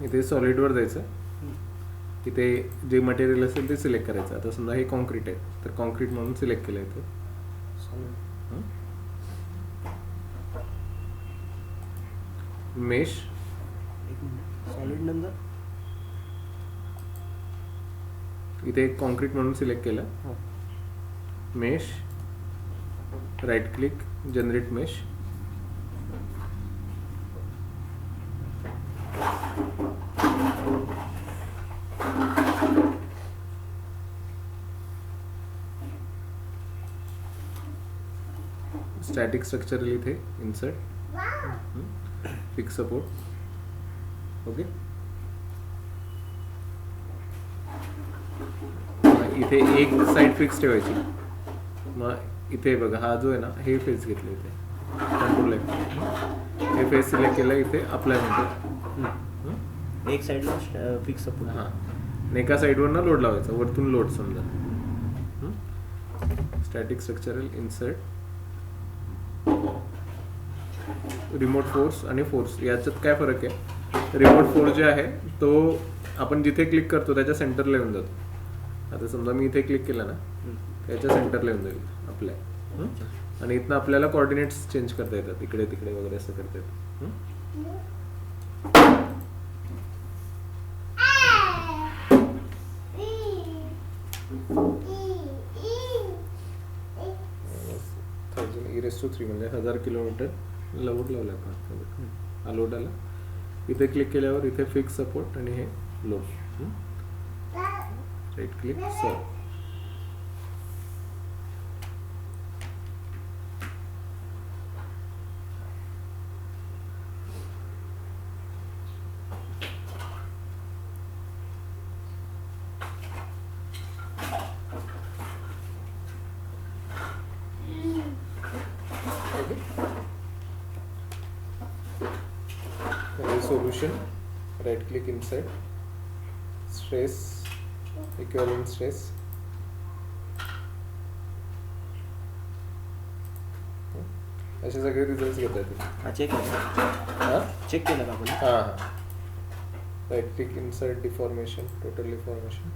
इथे सॉलिडवर जायचं, इथे जे मटेरियल असेल ते सिलेक्ट करायचं. आता समजा हे कॉन्क्रीट आहे तर कॉन्क्रीट म्हणून सिलेक्ट केलं इथे. मेश सॉलिड नंतर इथे कॉन्क्रीट म्हणून सिलेक्ट केलं. Mesh, right click, generate mesh. Static structural इथे इन्सर्ट, फिक्स सपोर्ट. ओके. इथे एक साईड फिक्स ठेवायची. मग इथे बघा हा जो आहे ना हे फेस घेतलं, इथे कंट्रोल आहे, हे फेस सिलेक्ट केलं, इथे अप्लाय म्हणतो. एक साईडला फिक्स सपोर्ट. हां, एका साईडवर ना लोड लावायचा, वरतून लोड समजा. Static structural insert, remote force आणि फोर्स याच्यात काय फरक आहे. रिमोट फोर्स जे आहे तो आपण जिथे क्लिक करतो त्याच्या सेंटरला येऊन जातो. आता समजा मी इथे क्लिक केलं ना त्याच्या सेंटरला येऊन जाईल अप्लाय. आणि इथनं आपल्याला कोऑर्डिनेट्स चेंज करता येतात, इकडे तिकडे वगैरे असं करता येतं. E⁻³ म्हणजे 1000 किलोमीटर लोड लावला आपण. हा लोड आला, इथे क्लिक केल्यावर इथे फिक्स सपोर्ट आणि हे load. Right click, solve. Solution, right click inside, stress, equivalent stress. असे सगळे रिझल्ट घेता येतात. चेक केलं का आपण? हां, right click insert, deformation, total deformation.